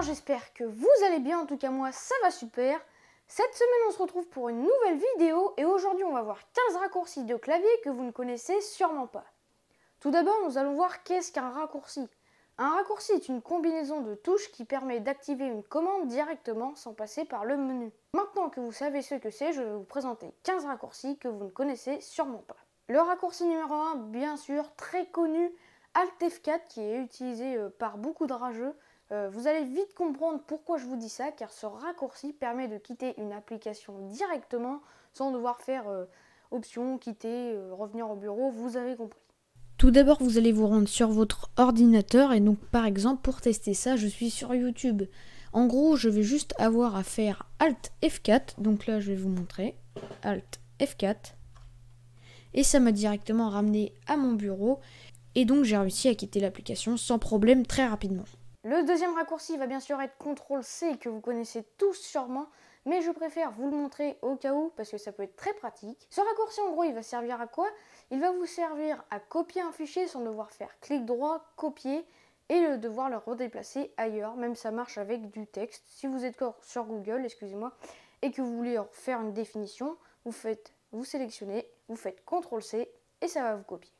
Alors j'espère que vous allez bien, en tout cas moi ça va super. Cette semaine on se retrouve pour une nouvelle vidéo et aujourd'hui on va voir 15 raccourcis de clavier que vous ne connaissez sûrement pas. Tout d'abord nous allons voir qu'est-ce qu'un raccourci. Un raccourci est une combinaison de touches qui permet d'activer une commande directement sans passer par le menu. Maintenant que vous savez ce que c'est, je vais vous présenter 15 raccourcis que vous ne connaissez sûrement pas. Le raccourci numéro 1, bien sûr, très connu, Alt F4 qui est utilisé par beaucoup de rageux. Vous allez vite comprendre pourquoi je vous dis ça, car ce raccourci permet de quitter une application directement sans devoir faire option, quitter, revenir au bureau, vous avez compris. Tout d'abord, vous allez vous rendre sur votre ordinateur et donc par exemple pour tester ça, je suis sur YouTube. En gros, je vais juste avoir à faire Alt F4, donc là je vais vous montrer, Alt F4, et ça m'a directement ramené à mon bureau et donc j'ai réussi à quitter l'application sans problème très rapidement. Le deuxième raccourci va bien sûr être CTRL-C que vous connaissez tous sûrement, mais je préfère vous le montrer au cas où parce que ça peut être très pratique. Ce raccourci en gros il va servir à quoi? Il va vous servir à copier un fichier sans devoir faire clic droit, copier et devoir le redéplacer ailleurs, même ça marche avec du texte. Si vous êtes sur Google, excusez-moi, et que vous voulez faire une définition, vous sélectionnez, vous faites CTRL-C et ça va vous copier.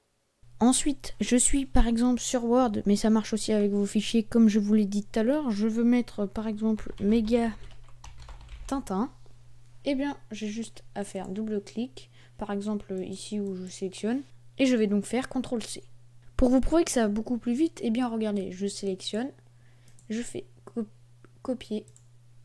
Ensuite, je suis par exemple sur Word, mais ça marche aussi avec vos fichiers comme je vous l'ai dit tout à l'heure. Je veux mettre par exemple méga Tintin. Eh bien, j'ai juste à faire double-clic, par exemple ici où je sélectionne, et je vais donc faire CTRL-C. Pour vous prouver que ça va beaucoup plus vite, eh bien regardez, je sélectionne, je fais copier,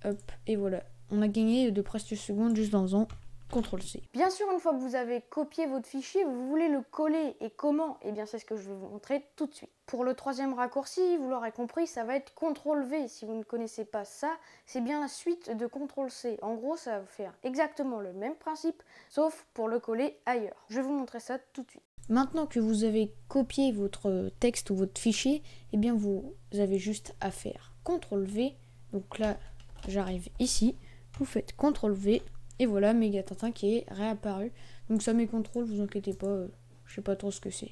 hop, et voilà. On a gagné de précieuses secondes juste en faisant CTRL-C. Bien sûr, une fois que vous avez copié votre fichier, vous voulez le coller. Et comment? Eh bien, c'est ce que je vais vous montrer tout de suite. Pour le troisième raccourci, vous l'aurez compris, ça va être CTRL-V. Si vous ne connaissez pas ça, c'est bien la suite de CTRL-C. En gros, ça va faire exactement le même principe, sauf pour le coller ailleurs. Je vais vous montrer ça tout de suite. Maintenant que vous avez copié votre texte ou votre fichier, eh bien vous avez juste à faire CTRL-V. Donc là, j'arrive ici, vous faites CTRL-V. Et voilà, méga Tintin qui est réapparu. Donc ça met contrôle, vous inquiétez pas, je sais pas trop ce que c'est.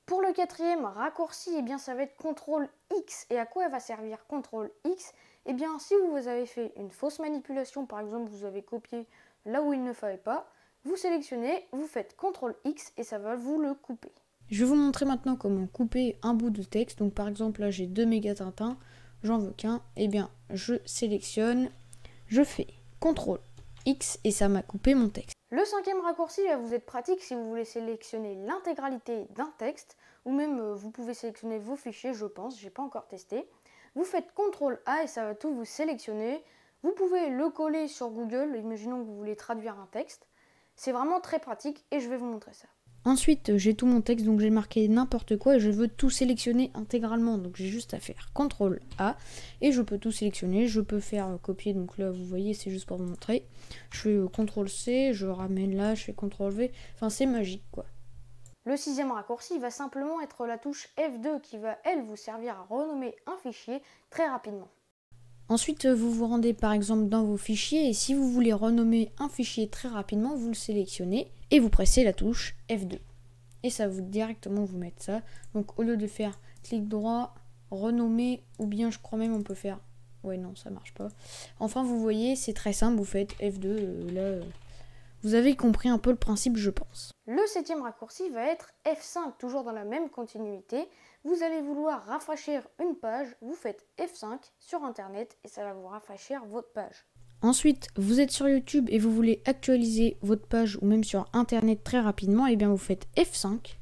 Pour le quatrième raccourci, eh bien ça va être CTRL X. Et à quoi va servir CTRL X? Eh bien si vous avez fait une fausse manipulation, par exemple vous avez copié là où il ne fallait pas, vous sélectionnez, vous faites CTRL X et ça va vous le couper. Je vais vous montrer maintenant comment couper un bout de texte. Donc par exemple là j'ai 2 méga Tintin, j'en veux qu'un. Eh bien je sélectionne, je fais CTRL X et ça m'a coupé mon texte. Le cinquième raccourci va vous être pratique si vous voulez sélectionner l'intégralité d'un texte ou même vous pouvez sélectionner vos fichiers, je pense, j'ai pas encore testé. Vous faites CTRL A et ça va tout vous sélectionner. Vous pouvez le coller sur Google, imaginons que vous voulez traduire un texte. C'est vraiment très pratique et je vais vous montrer ça. Ensuite, j'ai tout mon texte, donc j'ai marqué n'importe quoi et je veux tout sélectionner intégralement. Donc j'ai juste à faire CTRL A et je peux tout sélectionner. Je peux faire copier, donc là vous voyez, c'est juste pour vous montrer. Je fais CTRL C, je ramène là, je fais CTRL V. Enfin, c'est magique quoi. Le sixième raccourci va simplement être la touche F2 qui va, elle, vous servir à renommer un fichier très rapidement. Ensuite, vous vous rendez par exemple dans vos fichiers et si vous voulez renommer un fichier très rapidement, vous le sélectionnez et vous pressez la touche F2. Et ça va directement vous mettre ça. Donc au lieu de faire clic droit, renommer, ou bien je crois même on peut faire... Ouais non, ça marche pas. Enfin vous voyez, c'est très simple, vous faites F2, vous avez compris un peu le principe je pense. Le septième raccourci va être F5, toujours dans la même continuité. Vous allez vouloir rafraîchir une page, vous faites F5 sur internet et ça va vous rafraîchir votre page. Ensuite, vous êtes sur YouTube et vous voulez actualiser votre page ou même sur internet très rapidement, et bien vous faites F5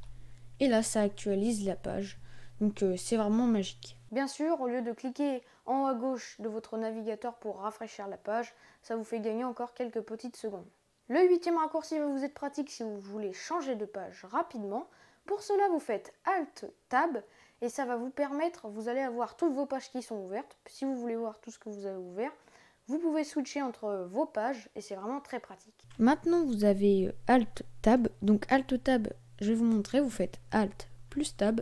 et là ça actualise la page. Donc c'est vraiment magique. Bien sûr, au lieu de cliquer en haut à gauche de votre navigateur pour rafraîchir la page, ça vous fait gagner encore quelques petites secondes. Le huitième raccourci va vous être pratique si vous voulez changer de page rapidement. Pour cela, vous faites Alt Tab et ça va vous permettre, vous allez avoir toutes vos pages qui sont ouvertes. Si vous voulez voir tout ce que vous avez ouvert, vous pouvez switcher entre vos pages et c'est vraiment très pratique. Maintenant, vous avez Alt Tab. Donc Alt Tab, je vais vous montrer, vous faites Alt plus Tab.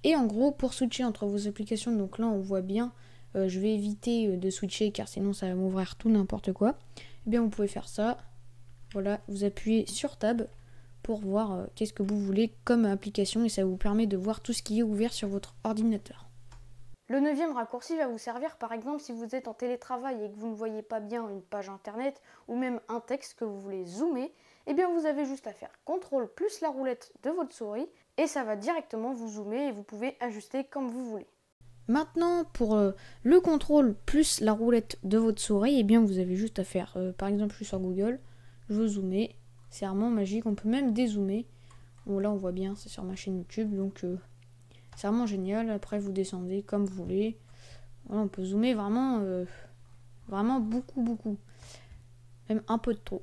Et en gros, pour switcher entre vos applications, donc là on voit bien, je vais éviter de switcher car sinon ça va m'ouvrir tout n'importe quoi. Eh bien vous pouvez faire ça. Voilà, vous appuyez sur Tab pour voir qu'est-ce que vous voulez comme application et ça vous permet de voir tout ce qui est ouvert sur votre ordinateur. Le 9e raccourci va vous servir par exemple si vous êtes en télétravail et que vous ne voyez pas bien une page internet ou même un texte que vous voulez zoomer, eh bien vous avez juste à faire CTRL plus la roulette de votre souris et ça va directement vous zoomer et vous pouvez ajuster comme vous voulez. Maintenant, pour le contrôle plus la roulette de votre souris, eh bien vous avez juste à faire, par exemple je suis sur Google, je veux zoomer, c'est vraiment magique, on peut même dézoomer. Bon là on voit bien, c'est sur ma chaîne YouTube, donc c'est vraiment génial. Après vous descendez comme vous voulez. Voilà, on peut zoomer vraiment, vraiment beaucoup. Même un peu de trop.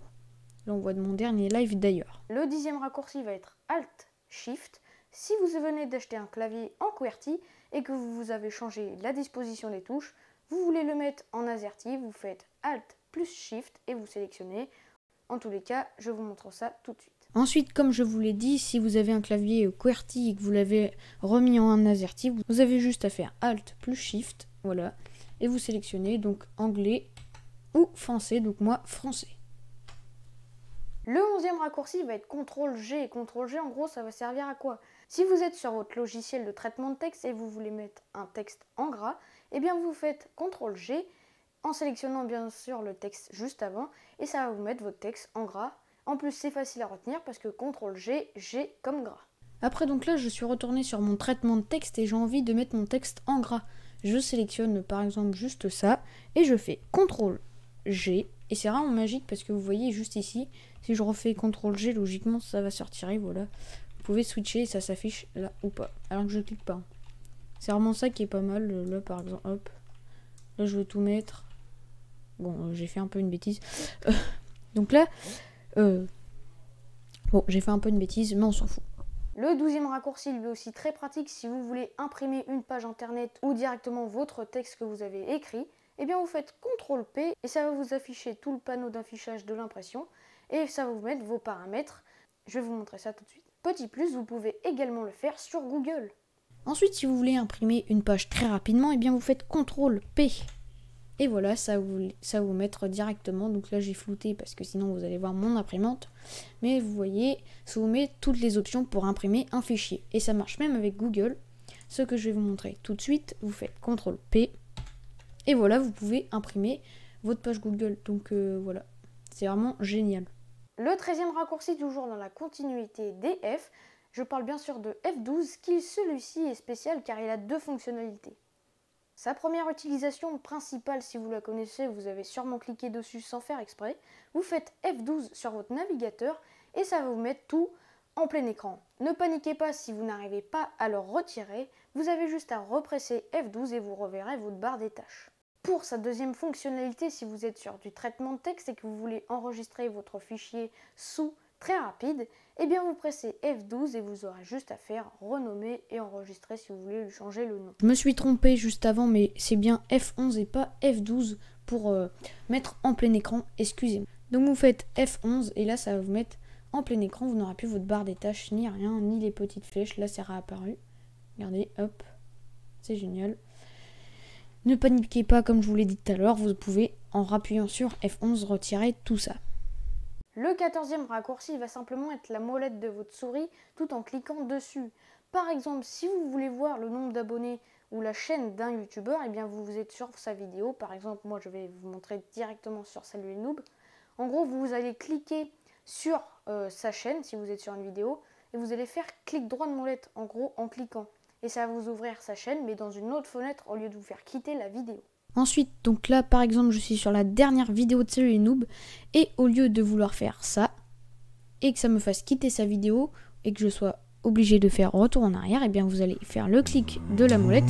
Là on voit de mon dernier live d'ailleurs. Le 10e raccourci va être Alt Shift. Si vous venez d'acheter un clavier en QWERTY et que vous avez changé la disposition des touches, vous voulez le mettre en AZERTY, vous faites Alt plus Shift et vous sélectionnez. En tous les cas, je vous montre ça tout de suite. Ensuite, comme je vous l'ai dit, si vous avez un clavier QWERTY et que vous l'avez remis en AZERTY, vous avez juste à faire Alt plus Shift, voilà, et vous sélectionnez donc anglais ou français, donc moi français. Le 11e raccourci va être CTRL-G. CTRL-G, en gros, ça va servir à quoi? Si vous êtes sur votre logiciel de traitement de texte et vous voulez mettre un texte en gras, eh bien vous faites CTRL-G en sélectionnant bien sûr le texte juste avant et ça va vous mettre votre texte en gras. En plus, c'est facile à retenir parce que CTRL-G, G comme gras. Après, donc là, je suis retournée sur mon traitement de texte et j'ai envie de mettre mon texte en gras. Je sélectionne par exemple juste ça et je fais CTRL-G. Et c'est vraiment magique parce que vous voyez juste ici, si je refais CTRL-G, logiquement ça va se retirer, voilà. Vous pouvez switcher et ça s'affiche là ou pas, alors que je clique pas. C'est vraiment ça qui est pas mal, là par exemple, hop. Là je veux tout mettre. Bon, j'ai fait un peu une bêtise. Donc là, bon, j'ai fait un peu une bêtise, mais on s'en fout. Le 12e raccourci, lui aussi très pratique si vous voulez imprimer une page internet ou directement votre texte que vous avez écrit. Eh bien vous faites CTRL-P et ça va vous afficher tout le panneau d'affichage de l'impression et ça va vous mettre vos paramètres. Je vais vous montrer ça tout de suite. Petit plus, vous pouvez également le faire sur Google. Ensuite, si vous voulez imprimer une page très rapidement, eh bien vous faites CTRL-P. Et voilà, ça va vous mettre directement. Donc là, j'ai flouté parce que sinon vous allez voir mon imprimante. Mais vous voyez, ça vous met toutes les options pour imprimer un fichier. Et ça marche même avec Google. Ce que je vais vous montrer tout de suite, vous faites CTRL-P. Et voilà, vous pouvez imprimer votre page Google. Donc voilà, c'est vraiment génial. Le 13e raccourci, toujours dans la continuité des F, je parle bien sûr de F12, qui celui-ci est spécial car il a deux fonctionnalités. Sa première utilisation principale, si vous la connaissez, vous avez sûrement cliqué dessus sans faire exprès. Vous faites F12 sur votre navigateur et ça va vous mettre tout en plein écran. Ne paniquez pas si vous n'arrivez pas à le retirer, vous avez juste à represser F12 et vous reverrez votre barre des tâches. Pour sa deuxième fonctionnalité, si vous êtes sur du traitement de texte et que vous voulez enregistrer votre fichier sous très rapide, eh bien vous pressez F12 et vous aurez juste à faire renommer et enregistrer si vous voulez lui changer le nom. Je me suis trompée juste avant, mais c'est bien F11 et pas F12 pour mettre en plein écran, excusez-moi. Donc vous faites F11 et là ça va vous mettre en plein écran, vous n'aurez plus votre barre des tâches, ni rien, ni les petites flèches, là c'est réapparu. Regardez, hop, c'est génial. Ne paniquez pas, comme je vous l'ai dit tout à l'heure, vous pouvez en rappuyant sur F11 retirer tout ça. Le 14e raccourci va simplement être la molette de votre souris tout en cliquant dessus. Par exemple, si vous voulez voir le nombre d'abonnés ou la chaîne d'un youtubeur, eh bien vous êtes sur sa vidéo. Par exemple, moi je vais vous montrer directement sur Salut les Noobs. En gros, vous allez cliquer sur sa chaîne si vous êtes sur une vidéo et vous allez faire clic droit de molette en gros en cliquant. Et ça va vous ouvrir sa chaîne mais dans une autre fenêtre au lieu de vous faire quitter la vidéo. Ensuite, donc là par exemple je suis sur la dernière vidéo de Salut les Noobs et au lieu de vouloir faire ça et que ça me fasse quitter sa vidéo et que je sois obligé de faire retour en arrière, et bien vous allez faire le clic de la molette.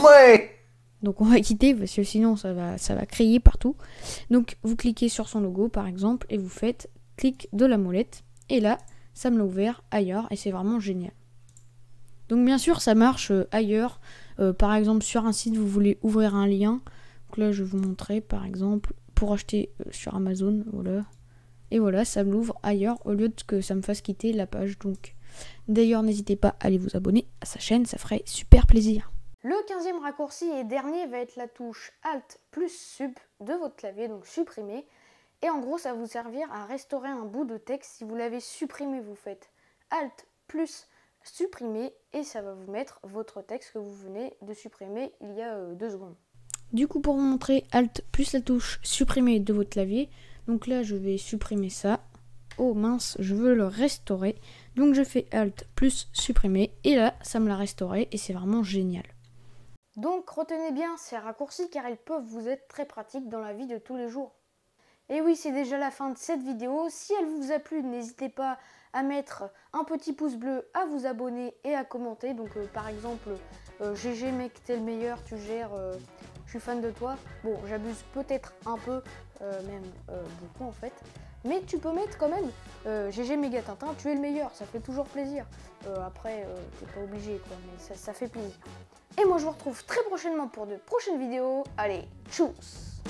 Ouais. Donc on va quitter parce que sinon ça va crier partout. Donc vous cliquez sur son logo par exemple et vous faites clic de la molette et là ça me l'a ouvert ailleurs et c'est vraiment génial. Donc bien sûr ça marche ailleurs, par exemple sur un site vous voulez ouvrir un lien, donc là je vais vous montrer par exemple pour acheter sur Amazon, voilà, et voilà ça me l'ouvre ailleurs au lieu de que ça me fasse quitter la page. Donc d'ailleurs n'hésitez pas à aller vous abonner à sa chaîne, ça ferait super plaisir. Le 15e raccourci et dernier va être la touche Alt plus Sup de votre clavier, donc supprimer, et en gros ça va vous servir à restaurer un bout de texte. Si vous l'avez supprimé, vous faites Alt plus supprimer et ça va vous mettre votre texte que vous venez de supprimer il y a 2 secondes. Du coup, pour vous montrer, Alt plus la touche supprimer de votre clavier. Donc là, je vais supprimer ça. Oh mince, je veux le restaurer. Donc je fais Alt plus supprimer et là, ça me l'a restauré et c'est vraiment génial. Donc retenez bien ces raccourcis car ils peuvent vous être très pratiques dans la vie de tous les jours. Et oui, c'est déjà la fin de cette vidéo. Si elle vous a plu, n'hésitez pas à mettre un petit pouce bleu, à vous abonner et à commenter. Donc par exemple, GG mec, t'es le meilleur, tu gères, je suis fan de toi. Bon, j'abuse peut-être un peu, même beaucoup en fait. Mais tu peux mettre quand même GG méga Tintin, tu es le meilleur, ça fait toujours plaisir. Après, t'es pas obligé quoi, mais ça fait plaisir. Et moi je vous retrouve très prochainement pour de prochaines vidéos. Allez, tchuss!